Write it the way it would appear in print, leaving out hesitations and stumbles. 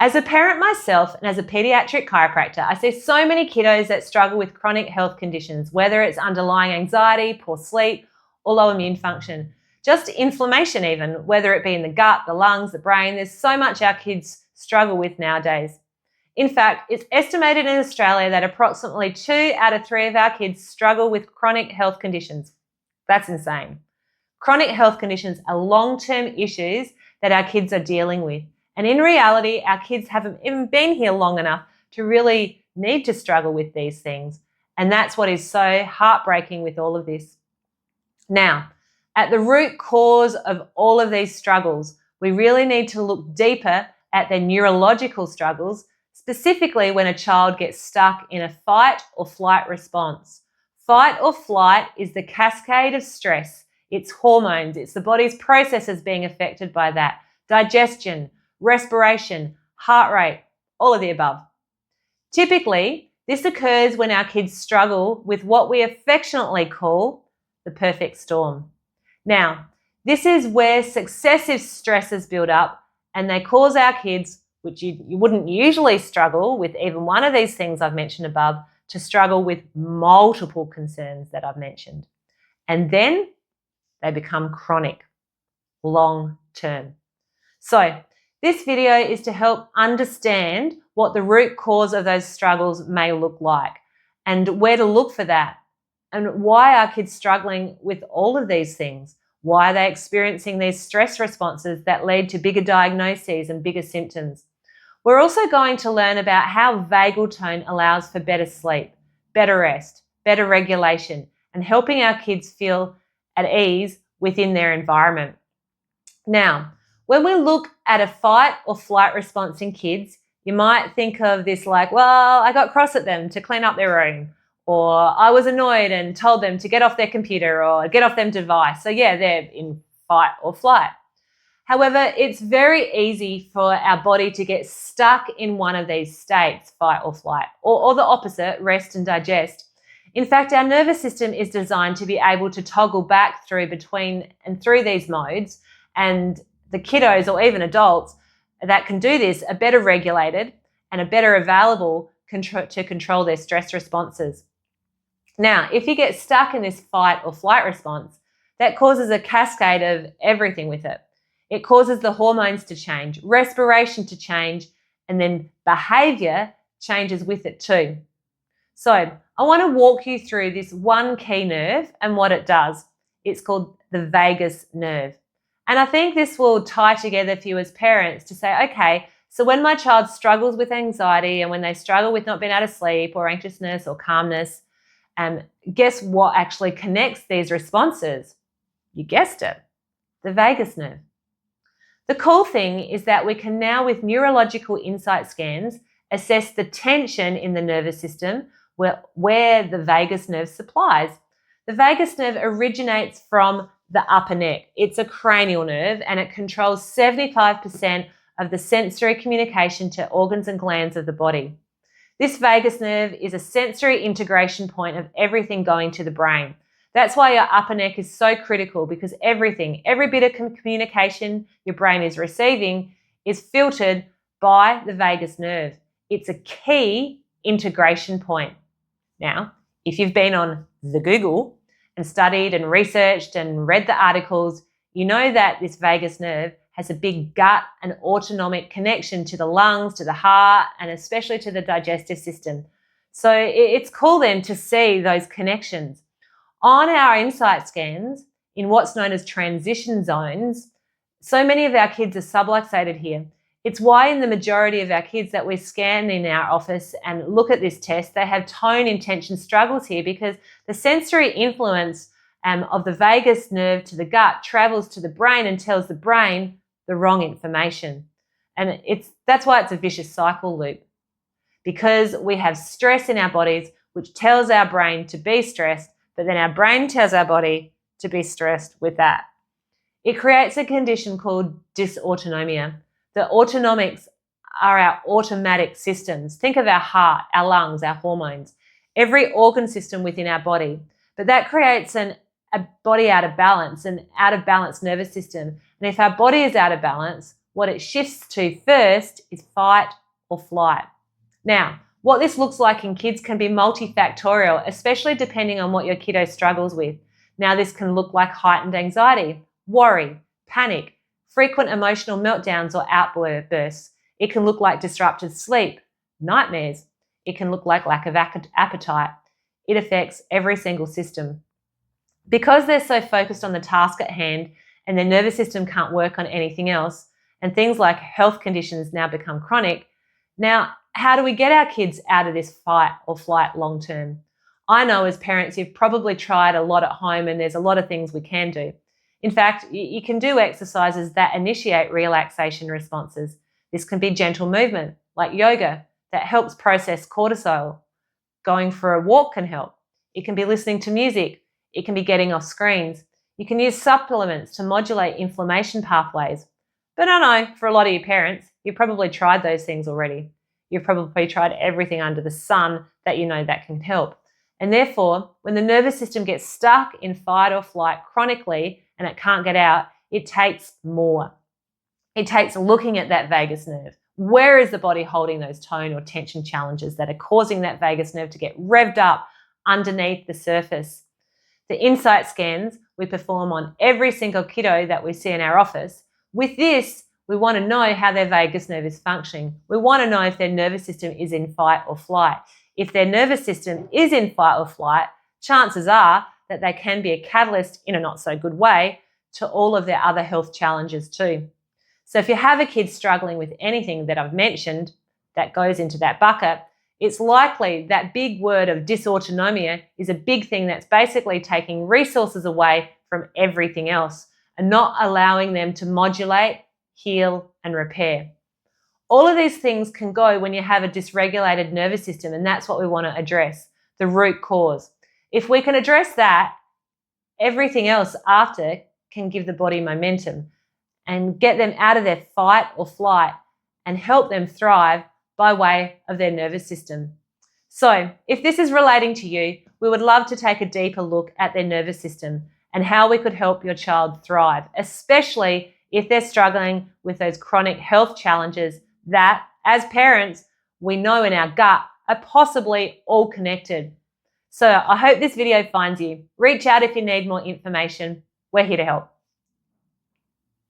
As a parent myself and as a paediatric chiropractor, I see so many kiddos that struggle with chronic health conditions, whether it's underlying anxiety, poor sleep, or low immune function. Just inflammation even, whether it be in the gut, the lungs, the brain. There's so much our kids struggle with nowadays. In fact, it's estimated in Australia that approximately 2 out of 3 of our kids struggle with chronic health conditions. That's insane. Chronic health conditions are long-term issues that our kids are dealing with. And in reality, our kids haven't even been here long enough to really need to struggle with these things. And that's what is so heartbreaking with all of this. Now, at the root cause of all of these struggles, we really need to look deeper at their neurological struggles, specifically when a child gets stuck in a fight or flight response. Fight or flight is the cascade of stress. It's hormones, it's the body's processes being affected by that. Digestion, respiration, heart rate, all of the above. Typically, this occurs when our kids struggle with what we affectionately call the perfect storm. Now, this is where successive stresses build up and they cause our kids, which you wouldn't usually struggle with even one of these things I've mentioned above, to struggle with multiple concerns that I've mentioned. And then they become chronic, long term. So this video is to help understand what the root cause of those struggles may look like and where to look for that and why are kids struggling with all of these things. Why are they experiencing these stress responses that lead to bigger diagnoses and bigger symptoms? We're also going to learn about how vagal tone allows for better sleep, better rest, better regulation, and helping our kids feel at ease within their environment. Now, when we look at a fight or flight response in kids, you might think of this like, well, I got cross at them to clean up their room, or I was annoyed and told them to get off their computer or get off their device. So yeah, they're in fight or flight. However, it's very easy for our body to get stuck in one of these states, fight or flight, or the opposite, rest and digest. In fact, our nervous system is designed to be able to toggle back through between and through these modes, and the kiddos or even adults that can do this are better regulated and are better available to control their stress responses. Now, if you get stuck in this fight or flight response, that causes a cascade of everything with it. It causes the hormones to change, respiration to change, and then behavior changes with it too. So I want to walk you through this one key nerve and what it does. It's called the vagus nerve. And I think this will tie together for you as parents to say, okay, so when my child struggles with anxiety and when they struggle with not being able to sleep or anxiousness or calmness, guess what actually connects these responses? You guessed it, the vagus nerve. The cool thing is that we can now, with neurological insight scans, assess the tension in the nervous system where the vagus nerve supplies. The vagus nerve originates from the upper neck. It's a cranial nerve and it controls 75% of the sensory communication to organs and glands of the body. This vagus nerve is a sensory integration point of everything going to the brain. That's why your upper neck is so critical, because every bit of communication your brain is receiving is filtered by the vagus nerve. It's a key integration point. Now, if you've been on the Google and studied and researched and read the articles, you know that this vagus nerve has a big gut and autonomic connection to the lungs, to the heart, and especially to the digestive system. So it's cool then to see those connections. On our insight scans, in what's known as transition zones, so many of our kids are subluxated here. It's why in the majority of our kids that we scan in our office and look at this test, they have tone intention struggles here, because the sensory influence of the vagus nerve to the gut travels to the brain and tells the brain the wrong information. And that's why it's a vicious cycle loop, because we have stress in our bodies, which tells our brain to be stressed, but then our brain tells our body to be stressed with that. It creates a condition called dysautonomia. The autonomics are our automatic systems. Think of our heart, our lungs, our hormones, every organ system within our body. But that creates a body out of balance, an out of balance nervous system. And if our body is out of balance, what it shifts to first is fight or flight. Now, what this looks like in kids can be multifactorial, especially depending on what your kiddo struggles with. Now, this can look like heightened anxiety, worry, panic, frequent emotional meltdowns or outbursts. It can look like disrupted sleep, nightmares. It can look like lack of appetite. It affects every single system. Because they're so focused on the task at hand and their nervous system can't work on anything else, and things like health conditions now become chronic, now, how do we get our kids out of this fight or flight long term? I know as parents, you've probably tried a lot at home and there's a lot of things we can do. In fact, you can do exercises that initiate relaxation responses. This can be gentle movement, like yoga, that helps process cortisol. Going for a walk can help. It can be listening to music. It can be getting off screens. You can use supplements to modulate inflammation pathways. But I know for a lot of you parents, you've probably tried those things already. You've probably tried everything under the sun that you know that can help. And therefore, when the nervous system gets stuck in fight or flight chronically and it can't get out, it takes more. It takes looking at that vagus nerve. Where is the body holding those tone or tension challenges that are causing that vagus nerve to get revved up underneath the surface? The insight scans we perform on every single kiddo that we see in our office. With this, we want to know how their vagus nerve is functioning. We want to know if their nervous system is in fight or flight. If their nervous system is in fight or flight, chances are that they can be a catalyst in a not so good way to all of their other health challenges too. So if you have a kid struggling with anything that I've mentioned that goes into that bucket, it's likely that big word of dysautonomia is a big thing that's basically taking resources away from everything else and not allowing them to modulate, heal, and repair. All of these things can go when you have a dysregulated nervous system, and that's what we want to address, the root cause. If we can address that, everything else after can give the body momentum and get them out of their fight or flight and help them thrive by way of their nervous system. So if this is relating to you, we would love to take a deeper look at their nervous system and how we could help your child thrive, especially if they're struggling with those chronic health challenges that, as parents, we know in our gut are possibly all connected. So I hope this video finds you. Reach out if you need more information. We're here to help.